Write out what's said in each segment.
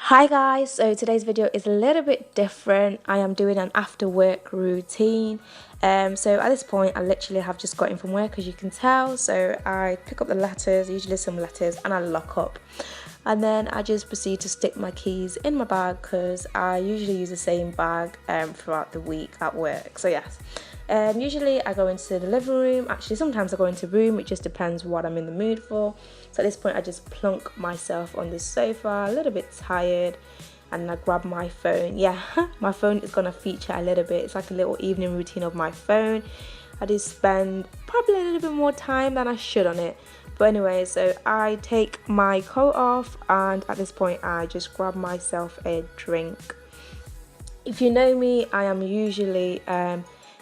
Hi guys, so today's video is a little bit different. I am doing an after work routine. So at this point I literally have just got in from work, as you can tell. So I pick up the letters, usually some letters, and I lock up. And then I just proceed to stick my keys in my bag because I usually use the same bag throughout the week at work. So yes, usually I go into the living room. Actually, sometimes I go into the room. It just depends what I'm in the mood for. So at this point I just plunk myself on the sofa, a little bit tired, and I grab my phone. Yeah, my phone is gonna feature a little bit. It's like a little evening routine of my phone. I do spend probably a little bit more time than I should on it. But anyway, so I take my coat off, and at this point I just grab myself a drink. If you know me, I am usually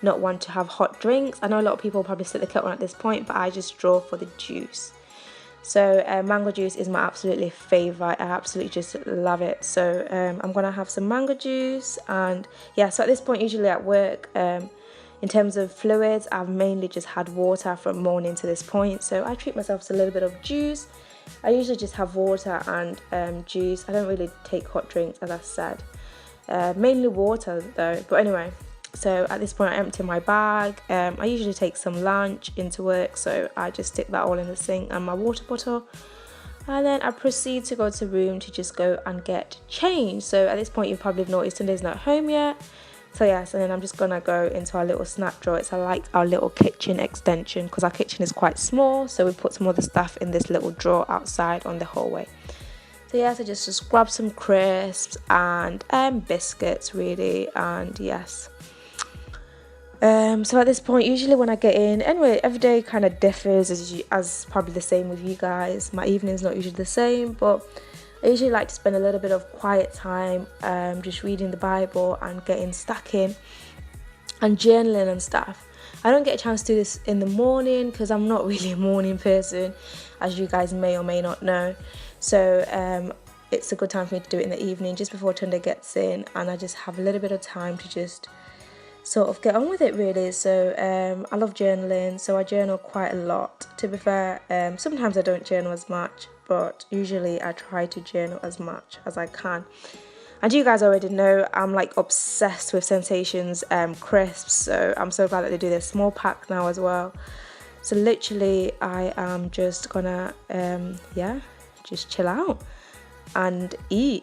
not one to have hot drinks. I know a lot of people probably sit the kettle on at this point, but I just draw for the juice. So mango juice is my absolutely favourite. I absolutely just love it. So I'm gonna have some mango juice, and yeah, so at this point usually at work, in terms of fluids, I've mainly just had water from morning to this point. So I treat myself to a little bit of juice. I usually just have water and juice. I don't really take hot drinks, as I said. Mainly water though. But anyway, so at this point I empty my bag. I usually take some lunch into work, so I just stick that all in the sink and my water bottle. And then I proceed to go to the room to just go and get changed. So at this point you've probably noticed Sunday's not home yet. So yes, and then I'm just gonna go into our little snack drawer. It's like our little kitchen extension, because our kitchen is quite small, so we put some other stuff in this little drawer outside on the hallway. So yes, I just grab some crisps and biscuits really, and yes. So at this point, usually when I get in, anyway, every day kind of differs as probably the same with you guys. My evening's not usually the same, but I usually like to spend a little bit of quiet time just reading the Bible and getting stuck in and journaling and stuff. I don't get a chance to do this in the morning because I'm not really a morning person, as you guys may or may not know. So it's a good time for me to do it in the evening, just before Tunde gets in, and I just have a little bit of time to just sort of get on with it really. So I love journaling, so I journal quite a lot. To be fair, sometimes I don't journal as much, but usually I try to journal as much as I can. And you guys already know I'm like obsessed with Sensations crisps, so I'm so glad that they do their small pack now as well. So literally I am just gonna just chill out and eat.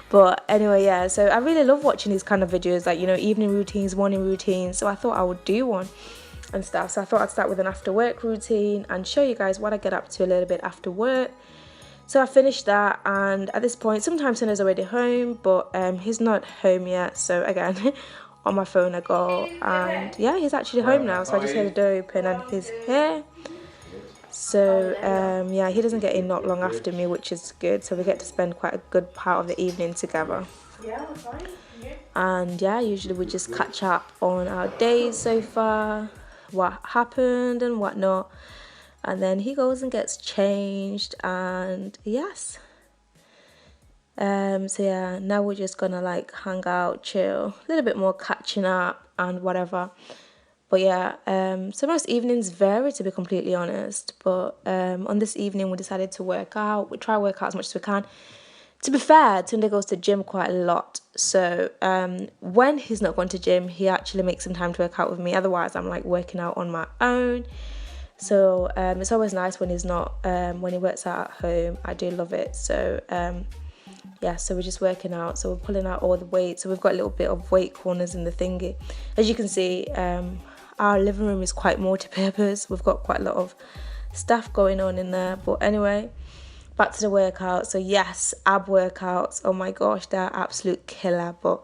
But anyway, yeah, so I really love watching these kind of videos, like, you know, evening routines, morning routines. So I thought I would do one and stuff. So I thought I'd start with an after work routine and show you guys what I get up to a little bit after work. So I finished that, and at this point sometimes Sunda's already home, but he's not home yet. So again, on my phone I go, and yeah, he's actually home now. So I just hear the door open and he's here. So yeah, he doesn't get in not long after me, which is good. So we get to spend quite a good part of the evening together. And yeah, usually we just catch up on our days so far, what happened and whatnot. And then he goes and gets changed, and yes. So yeah, now we're just gonna like hang out, chill, a little bit more catching up and whatever. But yeah, so most evenings vary, to be completely honest. But on this evening, we decided to work out. We try to work out as much as we can. To be fair, Tunde goes to gym quite a lot. So when he's not going to gym, he actually makes some time to work out with me. Otherwise, I'm like working out on my own. So it's always nice when he's not, when he works out at home. I do love it. So yeah, so we're just working out. So we're pulling out all the weight. So we've got a little bit of weight corners in the thingy. As you can see, our living room is quite multi-purpose. We've got quite a lot of stuff going on in there. But anyway, back to the workout. So yes, ab workouts. Oh my gosh, they're absolute killer. But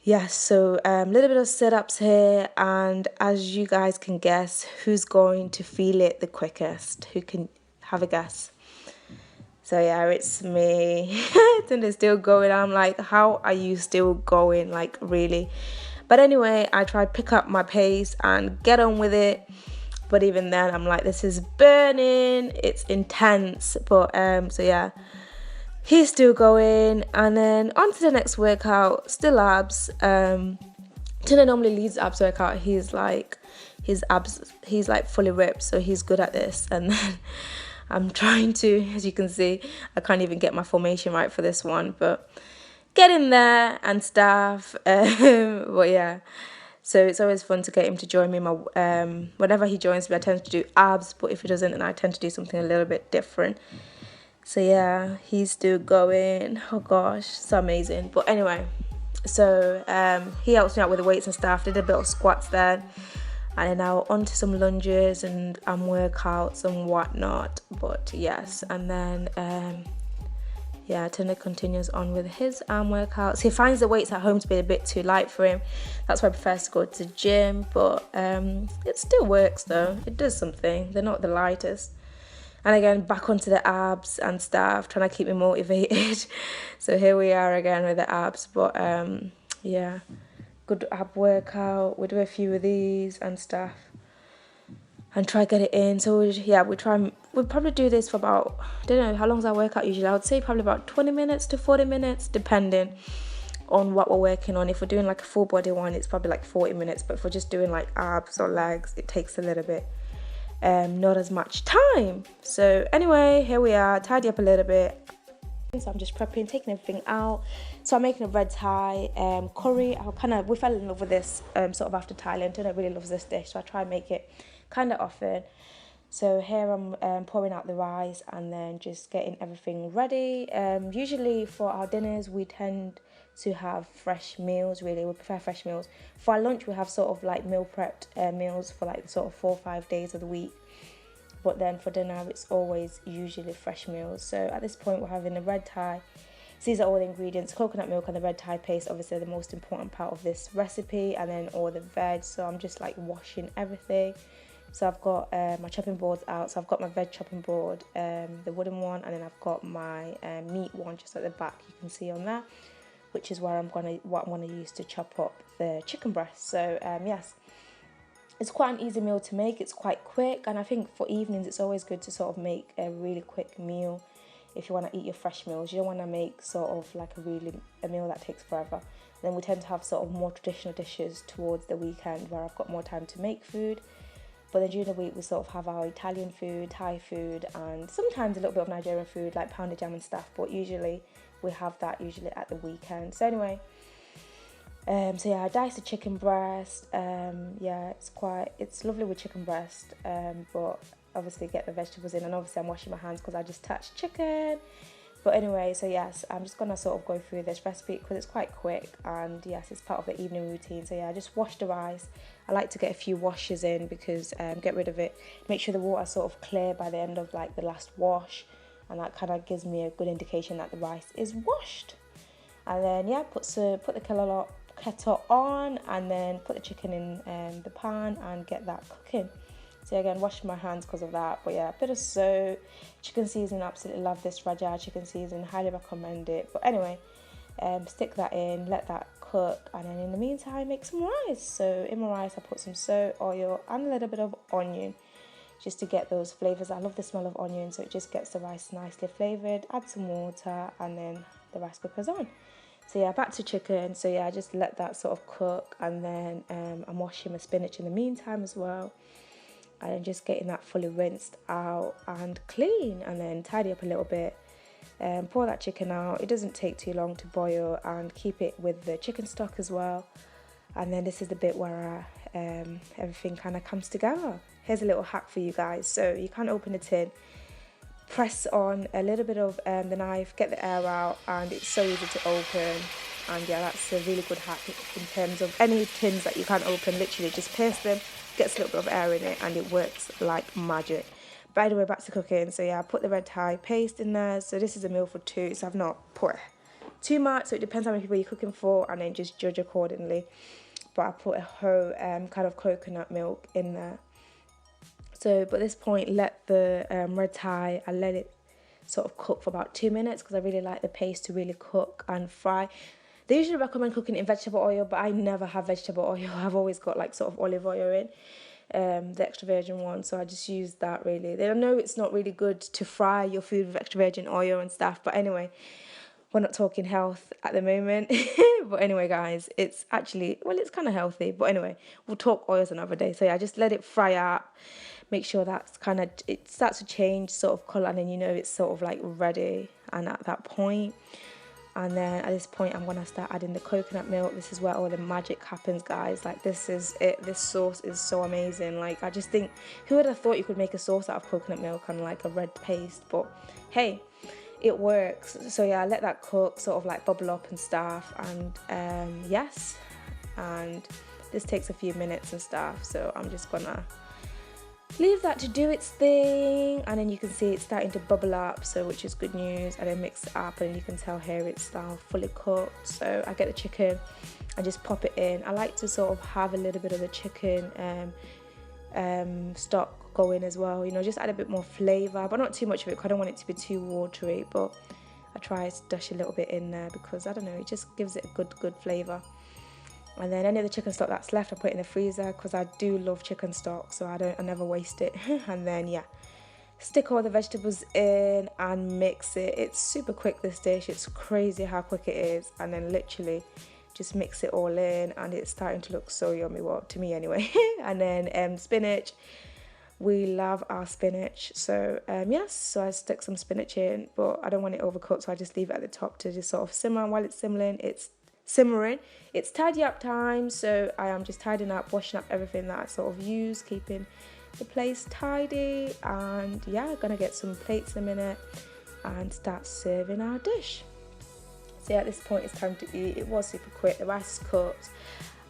yes, so a little bit of sit-ups here. And as you guys can guess, who's going to feel it the quickest? Who can have a guess? So yeah, it's me. And it's still going. I'm like, how are you still going? Like, really? But anyway, I try to pick up my pace and get on with it. But even then, I'm like, this is burning. It's intense. But so yeah, he's still going. And then on to the next workout, still abs. Tunde normally leads abs workout. He's like, his abs, he's like fully ripped, so he's good at this. And then I'm trying to, as you can see, I can't even get my formation right for this one, but getting there and stuff. But yeah, so it's always fun to get him to join me. Whenever he joins me, I tend to do abs, but if he doesn't, then I tend to do something a little bit different. So yeah, he's still going. Oh gosh, so amazing. But anyway, so he helps me out with the weights and stuff. Did a bit of squats then, and then now onto some lunges and workouts and whatnot. But yes, and then yeah, Tender continues on with his arm workouts. He finds the weights at home to be a bit too light for him. That's why he prefers to go to the gym. But it still works though. It does something. They're not the lightest. And again, back onto the abs and stuff, trying to keep me motivated. So here we are again with the abs. But yeah, good ab workout. We do a few of these and stuff, and try get it in. So we'll probably do this for about, I don't know, how long's our workout usually? I would say probably about 20 minutes to 40 minutes, depending on what we're working on. If we're doing like a full body one, it's probably like 40 minutes. But if we're just doing like abs or legs, it takes a little bit. Not as much time. So anyway, here we are, tidy up a little bit. So I'm just prepping, taking everything out. So I'm making a red Thai curry. We fell in love with this sort of after Thailand. Tuna really loves this dish, so I try and make it kind of often. So here I'm pouring out the rice and then just getting everything ready. Usually for our dinners we tend to have fresh meals. Really, we prefer fresh meals. For our lunch we have sort of like meal prepped meals for like sort of 4 or 5 days of the week, but then for dinner it's always usually fresh meals. So at this point we're having the red Thai. So these are all the ingredients: coconut milk and the red Thai paste, obviously the most important part of this recipe, and then all the veg. So I'm just like washing everything. So I've got my chopping boards out. So I've got my veg chopping board, the wooden one, and then I've got my meat one just at the back. You can see on that, which is where what I'm gonna use to chop up the chicken breast. So yes, it's quite an easy meal to make. It's quite quick, and I think for evenings it's always good to sort of make a really quick meal. If you want to eat your fresh meals, you don't want to make sort of like a meal that takes forever. And then we tend to have sort of more traditional dishes towards the weekend where I've got more time to make food. But then during the week we sort of have our Italian food, Thai food, and sometimes a little bit of Nigerian food like pounded jam and stuff. But usually we have that at the weekend. So anyway, so yeah, I diced the chicken breast. Yeah, it's lovely with chicken breast. But obviously get the vegetables in, and obviously I'm washing my hands because I just touched chicken. But anyway, so yes, I'm just gonna sort of go through this recipe because it's quite quick, and yes, it's part of the evening routine. So yeah, I just washed the rice. I like to get a few washes in because get rid of it, make sure the water's sort of clear by the end of like the last wash, and that kind of gives me a good indication that the rice is washed. And then yeah, put the kettle on, and then put the chicken in the pan and get that cooking. So again, wash my hands because of that. But yeah, a bit of soap, chicken seasoning, absolutely love this Raja chicken seasoning, highly recommend it. But anyway, stick that in, let that cook, and then in the meantime make some rice. So in my rice I put some soy, oil and a little bit of onion just to get those flavors. I love the smell of onion, so it just gets the rice nicely flavored. Add some water, and then the rice cooker's on. So yeah, back to chicken. So yeah, I just let that sort of cook, and then I'm washing my spinach in the meantime as well, and then just getting that fully rinsed out and clean, and then tidy up a little bit. Pour that chicken out. It doesn't take too long to boil, and keep it with the chicken stock as well. And then this is the bit where everything kind of comes together. Here's a little hack for you guys. So you can't open a tin, press on a little bit of the knife, get the air out, and it's so easy to open. And yeah, that's a really good hack in terms of any tins that you can't open. Literally just pierce them, gets a little bit of air in it, and it works like magic. By the way, back to cooking. So yeah, I put the red Thai paste in there. So this is a meal for 2, so I've not put too much. So it depends how many people you're cooking for, and then just judge accordingly. But I put a whole kind of coconut milk in there. So but at this point, let the red Thai, I let it sort of cook for about 2 minutes because I really like the paste to really cook and fry. They usually recommend cooking in vegetable oil, but I never have vegetable oil. I've always got like sort of olive oil in. The extra virgin one, so I just use that really. They know it's not really good to fry your food with extra virgin oil and stuff, but anyway, we're not talking health at the moment. But anyway, guys, it's actually, well, it's kind of healthy. But anyway, we'll talk oils another day. So yeah, just let it fry up. Make sure that's kind of, it starts to change sort of colour, and then you know it's sort of like ready. And at that point, and then at this point, I'm gonna start adding the coconut milk. This is where all the magic happens, guys. Like, this is it. This sauce is so amazing. Like, I just think, who would have thought you could make a sauce out of coconut milk and like a red paste? But hey, it works. So yeah, I let that cook, sort of like bubble up and stuff. And yes, and this takes a few minutes and stuff. So I'm just gonna leave that to do its thing, and then you can see it's starting to bubble up, so which is good news. And then mix it up, and you can tell here it's now fully cooked. So I get the chicken and just pop it in. I like to sort of have a little bit of the chicken stock going as well, you know, just add a bit more flavor, but not too much of it because I don't want it to be too watery. But I try to dash a little bit in there because I don't know, it just gives it a good flavor. And then any of the chicken stock that's left, I put it in the freezer because I do love chicken stock, so I never waste it. And then yeah, stick all the vegetables in and mix it. It's super quick, this dish. It's crazy how quick it is. And then literally just mix it all in, and it's starting to look so yummy, well, to me anyway. And then spinach. We love our spinach. So yes, so I stick some spinach in, but I don't want it overcooked, so I just leave it at the top to just sort of simmer. And while it's simmering, it's tidy up time. So I am just tidying up, washing up everything that I sort of use, keeping the place tidy. And yeah, gonna get some plates in a minute and start serving our dish. So yeah, at this point it's time to eat. It was super quick, the rice is cooked,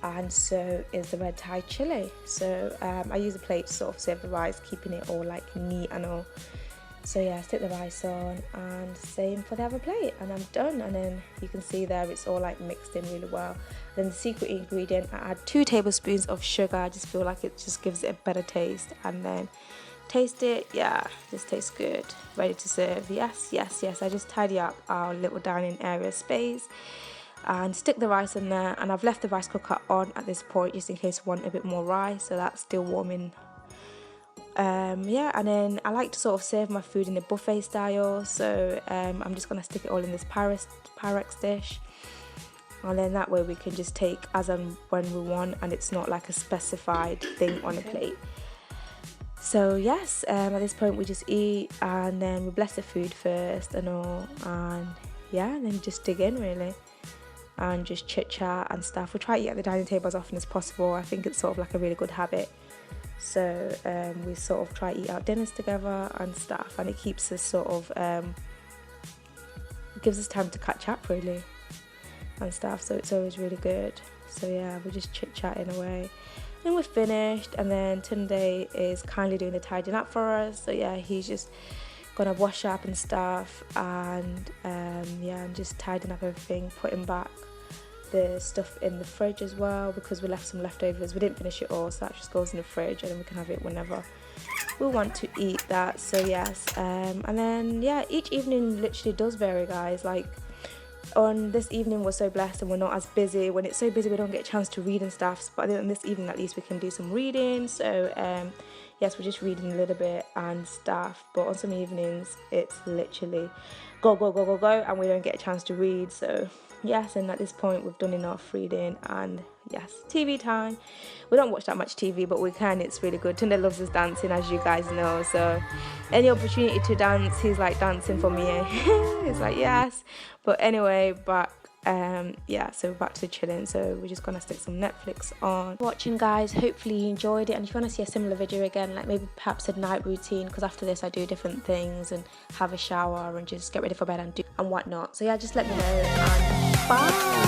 and so is the red Thai chili. So I use a plate to sort of serve the rice, keeping it all like neat and all. So yeah, stick the rice on, and same for the other plate, and I'm done. And then you can see there it's all like mixed in really well. Then the secret ingredient, I add 2 tablespoons of sugar. I just feel like it just gives it a better taste. And then taste it, yeah, this tastes good. Ready to serve. Yes. I just tidy up our little dining area space and stick the rice in there. And I've left the rice cooker on at this point just in case I want a bit more rice, so that's still warming. Yeah, and then I like to sort of serve my food in a buffet style. So I'm just gonna stick it all in this Pyrex dish, and then that way we can just take as and when we want, and it's not like a specified thing on a plate. So yes, at this point we just eat, and then we bless the food first and all, and yeah, and then just dig in really, and just chit chat and stuff. We try to eat at the dining table as often as possible. I think it's sort of like a really good habit. So we sort of try to eat out dinners together and stuff, and it keeps us sort of gives us time to catch up really and stuff. So it's always really good. So yeah, we're just chit chatting away. Then we're finished, and then Tunde is kindly doing the tidying up for us. So yeah, he's just gonna wash up and stuff, and yeah, and just tidying up everything, putting back the stuff in the fridge as well, because we left some leftovers. We didn't finish it all, so that just goes in the fridge, and then we can have it whenever we want to eat that. So yes, and then yeah, each evening literally does vary, guys. Like on this evening we're so blessed and we're not as busy. When it's so busy we don't get a chance to read and stuff, but on this evening at least we can do some reading. So yes, we're just reading a little bit and stuff, but on some evenings it's literally go, and we don't get a chance to read. So yes, and at this point we've done enough reading, and yes, TV time. We don't watch that much TV, but we can. It's really good. Tunde loves his dancing, as you guys know, so any opportunity to dance, he's like dancing for me. He's like yes. But anyway, yeah, so back to chilling. So we're just gonna stick some Netflix on watching, guys. Hopefully you enjoyed it, and if you want to see a similar video again, like maybe perhaps a night routine, because after this I do different things and have a shower and just get ready for bed and whatnot. So yeah, just let me know, and bye.